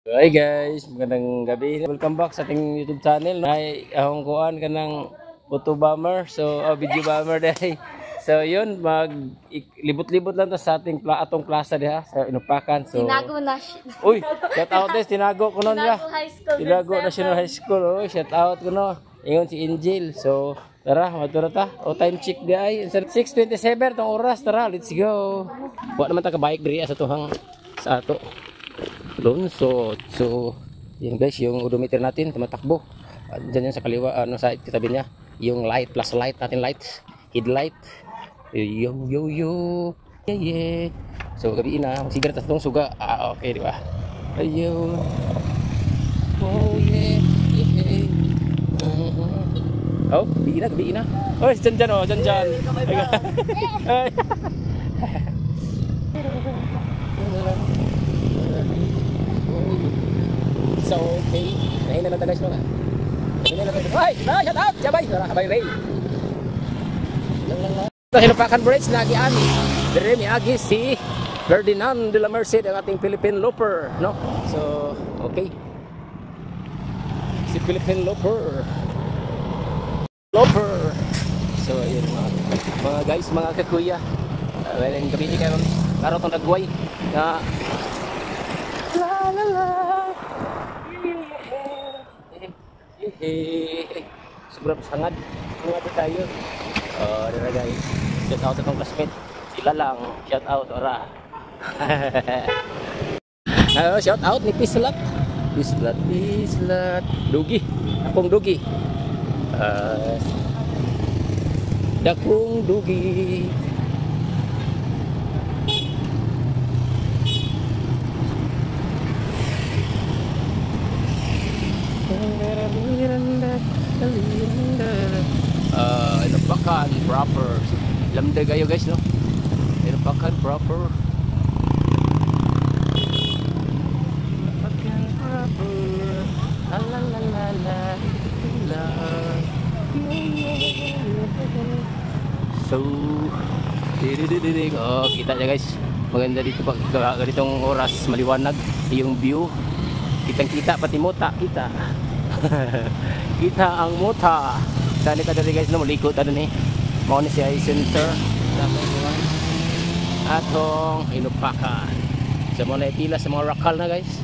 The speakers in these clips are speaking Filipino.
Hi guys, magandang gabi. Welcome back sa ating YouTube channel. Ay, akong kuan ka ng photo bomber. So, video bomber day. So, yun, libot-libot lang to sa ating atong plaza diha sa Inupakan. So, Tinago na. uy, shout out des, tinago ko nun ya. Tinago High School. Tinago National High School. Uy, shout out ko no. Ingon si Angel. So, tara, matura ta. O time check di ay. 6:27 tong oras. Tara, let's go. Wa naman ta ka bike diri sa tuhang sa ato. Lunsod. So, yan guys, yung odometer natin tumatakbo. Diyan yan sa kaliwa, sa kitabi niya. Yung light, plus light natin, lights, headlight. Yo, yo, yo. Yeah, yeah. So, gabi na, magsigar na itong suga. Okay, di ba? Ayun. Oh, yeah. Yeah. Oh, gabi na. Oh, dyan, oh, dyan. Ay. So, okay. Nahin na lang guys, no? Ay! Shout out! Sabay! Sabay, Ray! Ito, Inupakan Bridge, nagi-ani. Dire, miagi si Ferdinand de la Merced, ang ating Philippine Looper, no? So, okay. Si Philippine Looper. So, ayun, mga guys, mga kakuya. Walang gabi karon. Karon itong nagway na la la la. Sobrang sangad. Mga tayo. Dira guys. Shout out itong classmate. Sila lang. Shout out ora. Shout out ni Pislat. Dugi. Akong Dugi. Dakong Dugi. Inupakan proper. Lamda kayo guys, no? Inupakan proper. Inupakan proper. La. So, kita niya guys. Maganda dito pag ganitong oras, maliwanag yung view. Kitang-kita pati mota, kita. Kita ang mota. Saan ka dali guys, no? Malikot ano ni. Mao ni siya center. Atong Inupakan. Sa mga pila sa mga rakal na guys.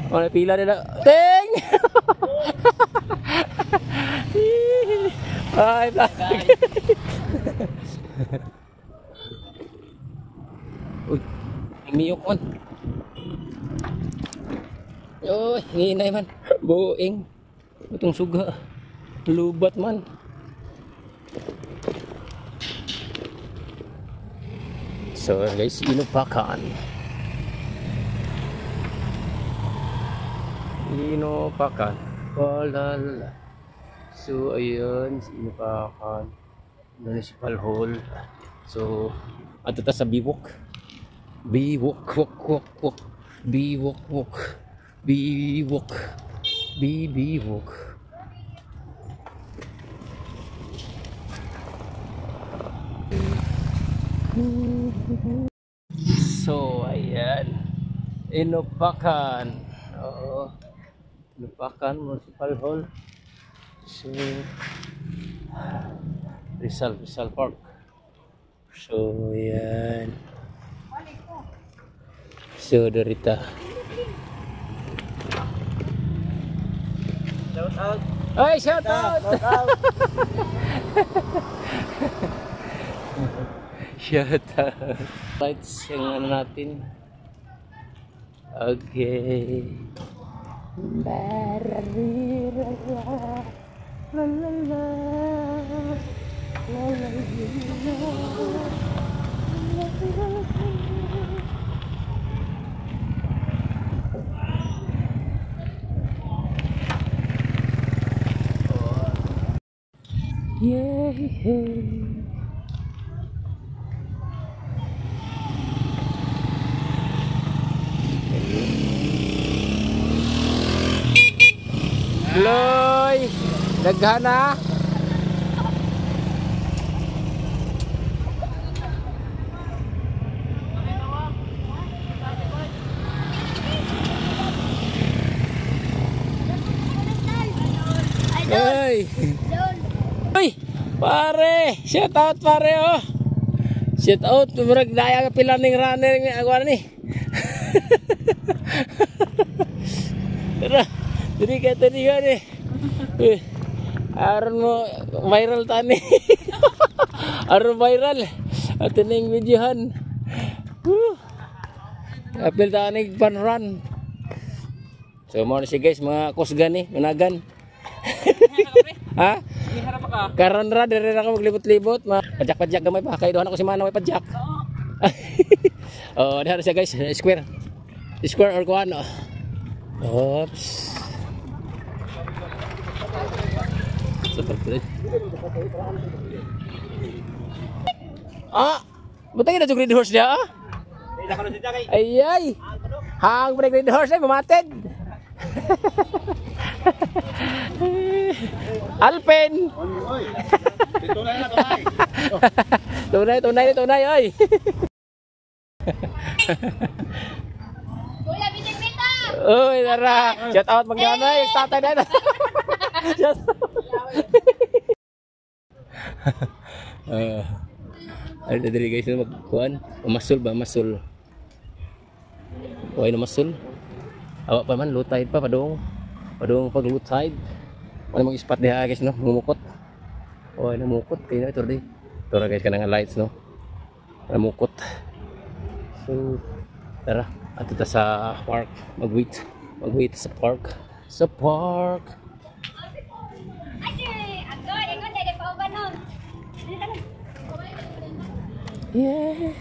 Mga pila nila. Ting! Ay, plastic. Uy, miyok man. Uy, hinay man. Buing. Itong suga. Lubat man. So guys, Inupakan. Walala. So ayun, Inupakan Municipal Hall. So ato ta sa Biwok. Biwok. So ayan, Inupakan. Oo. Inupakan Municipal Hall. So Rizal Park. So ayan. So Dorita. Shout out. Ay, shout out. Shout out. Lights yung ano natin. Okay. Yeah. Loy, daghana. Ay. Uy, pare, shout out pare oh. Shout out, murag daya ka pila ning runner ng agwa ni. Tara, diri ka ni. Aron mo viral tani. Aron viral. At ning videohan. Apil tani pan run. So mo na si guys mga kusgan ni, managan. Ha? Karon ra dire na ako maglibot-libot, pajak-pajak gamay pa kay dohan ako si Manang may pajak. Oh, diha siya guys, square. Square or kuan. Oops. Super good. Ah, butang ina jug red horse dia. Ay. Hang break red horse ay bumatid. Alpen. Tunay oy. Kuya Binibita. Oy, tara. Shout out magdanay, tatay na. Ay diri guys magkuan, masul ba masul. Kuhay na masul. Awa pa man low tide pa padung pag low tide. Ano mag spot diha guys no, mumukot. Oh, namukot kay na ito di. Ito guys kanang lights no. Namukot. So tara, ato ta sa park, mag-wait sa park. Sa park. Ay, agoy, ingon dai pa ubanon. Yeah.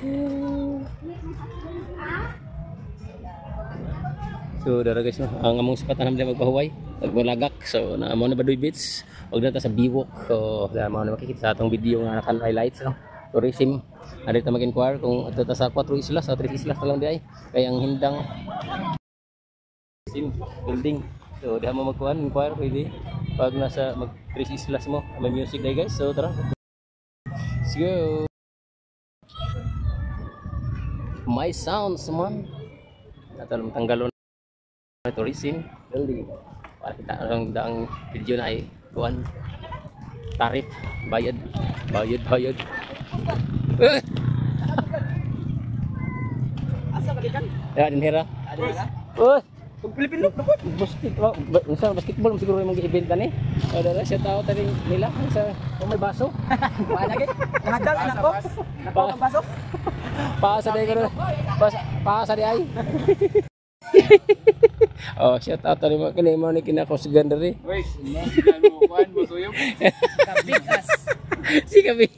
So dara guys no, ang among spot na magpahuway, magbalagak. So naamo na Baduy Beach. Wag na ta sa Biwok. So mo na makikita sa atong video nga naka-highlights no. Tourism. Ari ta mag-inquire kung ato ta sa 4 islas o 3 islas lang di ay. Kay ang hindang building. So diha mo magkuan, inquire pwede. Pag nasa mag 3 islas mo, may music day guys. So tara. Let's go. My sounds man. Atal tanggalon tourism building. Para kita ang video na ay kuan tarif bayad. Asa balikan? Ya din hera. Oh, Pag Pilipino dapat. basketball siguro yung mag-event tani. Dara siya tao tani nila sa may baso. Wala lagi. Nahadal anak ko. Nako ang baso. Paasa day ko. Paasa day ay. Oh, shout out tani mo kini mo ni kinakusgan diri. Wait, kan mo kuan mo suyom. Kabigas. Si kami.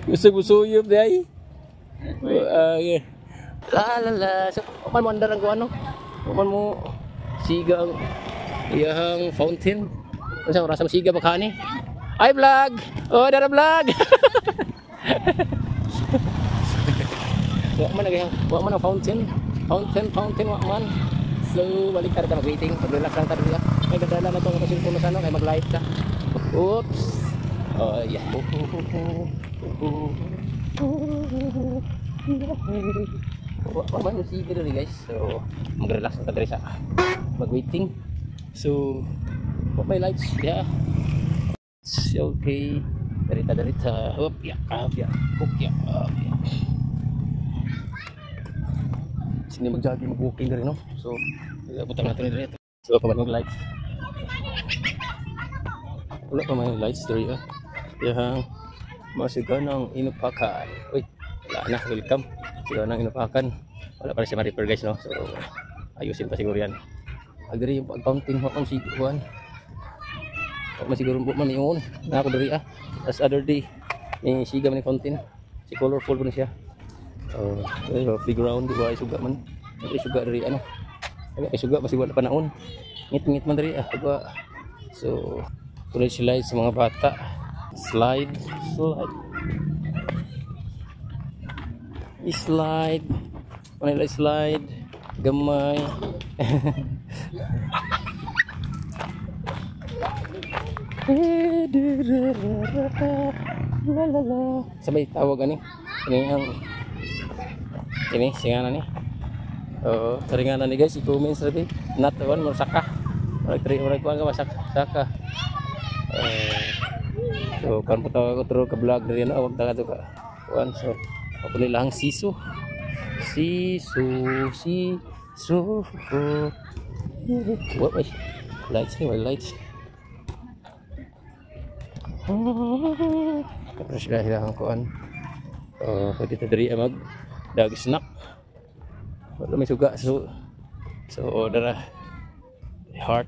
Gusto suyop day. La. So, man mo andar ang ano? Man mo siga ang iyang fountain. Unsa rasa mo siga ba kani? Ay vlog. Oh, dara vlog. Wa man ang fountain. Fountain wa man. So, balik ka mag-waiting. Pag-relax lang tayo. May gadala na itong kapasin ko na sana. Kaya mag-live ka. Oops. Oh, yeah. Waman yung sige rin guys. So, mag-relax lang tayo sa mag-waiting. So, may lights. Yeah. Okay. Darita. Hop, yeah. Hook, yeah. Sini mag-jogging, mag-walking rin, no? So, putang natin rin. So, pa man mag-lights. Wala pa man yung lights rin, Yang masigaw ng inupakan. Uy, wala na, welcome. Sigaw ng inupakan. Wala pa rin siya ma-repair guys, no? So, ayusin pa siguro yan. Agri yung pag-counting, wakang siguan. Huwag man siguro man yung na ako dari, As other day, may siga man yung fountain. Si colorful po na siya. Playground di ba ay suga man. Ay suga dari ano. Ay suga masih wala panahon. Ngit-ngit man dari Diba? So, tuloy slide sa mga bata. Slide. Manila slide. Gamay. Sabay tawag ani. Ini ang singanan ni. Taringanan ni guys, i-comments rabi. Not one more saka. Murag kuan ka ba saka. So kan pataw ko tro ka vlog diri na wag ta ka kuan so ako nila ang siso. Siso. What was lights ni lights. Tapos sila ang kuan. Pwede ta diri mag dag snack. Wala may suga so order heart.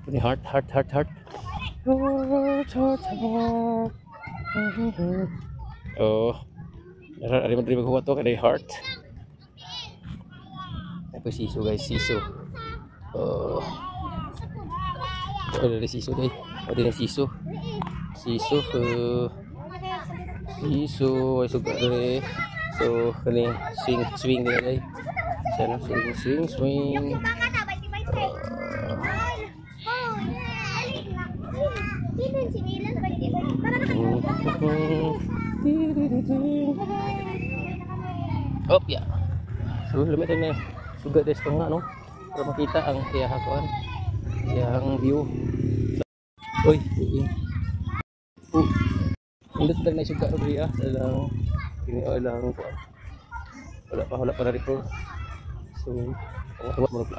Oh, dari menteri kuat tuh dari heart. Apa sisu guys, sisu. Oh, dari sisu deh. Oh, dari sisu. Sisu suka dari. So, kani swing dari. Sana swing. Op ya. So limit na suga des nga no. Para makita ang iyahan. Yang view. Uy. Hindi talaga na suga ro diya lang ini lang ko. Wala pa na record. So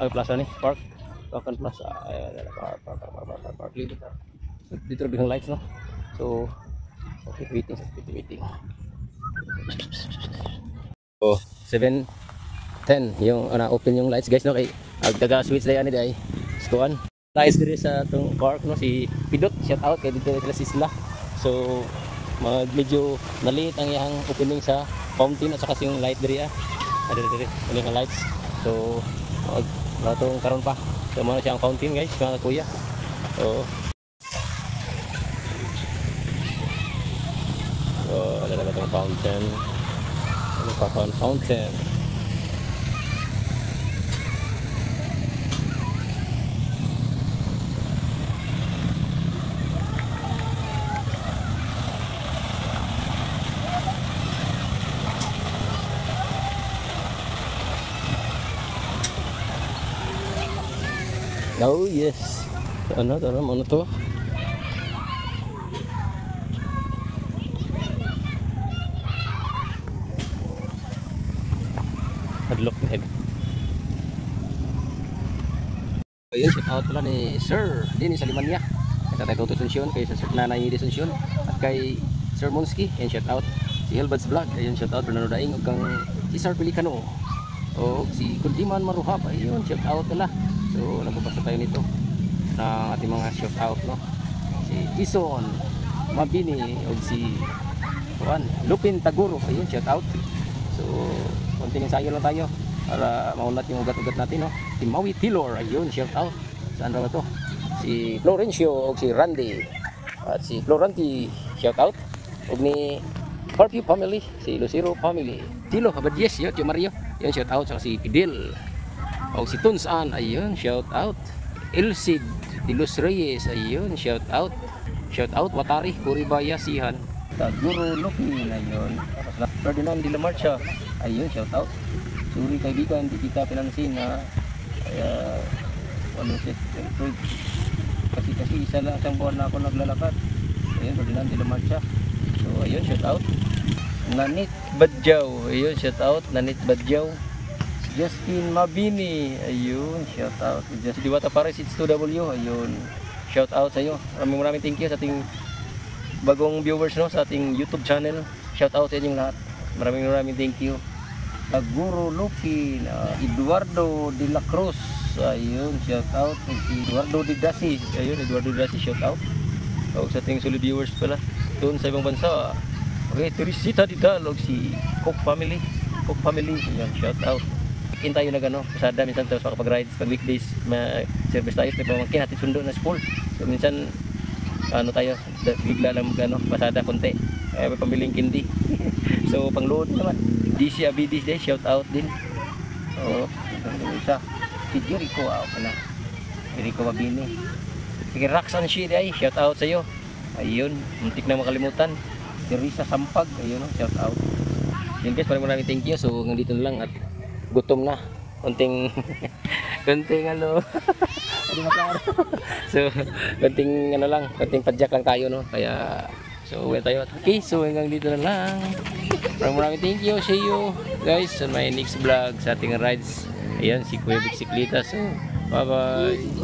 ang plaza ni park. Akan plaza park dito. Dito biglang lights no. So okay, waiting. Oh, 7:10 yung open yung lights guys no kay agdaga switch day ani day. Skuan. Lights diri sa tong park no si Pidot, shout out kay dito sila sisla. So medyo nalit ang iyang opening sa fountain at saka yung light diri diri ang lights. So natong karon pa. So mo siya ang fountain guys mga kuya. So ada itong fountain. Ano pa fountain? Oh yes. Ano to? Hadlock na head. Ayun, shout out pala ni Sir Dini Salimanya. Tatay ko to Sunsyon kay sa nanay ni Sunsyon at kay Sir Monski, and shout out si Helbats Vlog. Ayun, shout out Fernando Daing ug kang Cesar Pelicano. O si Kundiman Maruhap. Ayun, shout out pala. So nagbabasa tayo nito ng ating mga shout out no. Si Ison Mabini ug si Lupin Taguro. Ayun, shout out. So konting ensayo lang tayo para maunat yung ugat-ugat natin no. Si Maui Tilor, ayun, shout out. Saan ba to? Si Florencio o si Randy at si Floranti, shout out. Ug ni Harvey family, si Lucero family, Tilo Habadies, yun, yung Mario, yun, shout out. Saka si Fidel o si Tunsan, ayun, shout out. Elsid de Los Reyes, ayun, shout out. Shout out Watari Kuribaya Sihan, Taguro Loki, ayun. Ferdinand de la Marcha, ayun, shout out. Suri kaibigan, di kita pinansin na kaya ano siya, kasi isa lang isang buwan na ako naglalakad. Ayun, Ferdinand de la Marcha. So ayun, shout out. Nanit Badjaw, ayun, shout out. Nanit Badjaw. Justin Mabini, ayun, shout out. Just Diwata Paris, it's 2W, ayun, shout out sa iyo. Maraming thank you sa ating bagong viewers no, sa ating YouTube channel. Shout out sa inyong lahat. Maraming thank you. Guru Lupi, Eduardo de la Cruz, ayun, shout out. Si Eduardo de Dasi, ayun, Eduardo de Dasi, shout out. O sa ating solid viewers pala doon sa ibang bansa. Okay, Teresita Didalog, si Cook family, ayun, shout out. Ikin tayo na gano, pasada minsan tayo makapag-rides pag weekdays, service tayo, may pamangkin natin sundo na school. So minsan ano tayo, bigla lang gano, pasada konti. May pambiling kindi. So pang load naman. DC Abidis day, shout out din. Oo, isa. Si Jericho, na. Jericho Mabini. Sige, Raxan Shi day, shout out sa iyo. Ayun, muntik na makalimutan. Teresa Sampag, ayun, shout out. Yun guys, maraming thank you. So hanggang dito na lang at gutom na. Konting ano. Hindi maklaro. So, konting ano lang, konting padyak lang tayo, no? Kaya, so, uwi tayo. Okay, so hanggang dito na lang. Maraming thank you. See you guys on my next vlog sa ating rides. Ayan, si Kuya Bixiklita. So, bye-bye.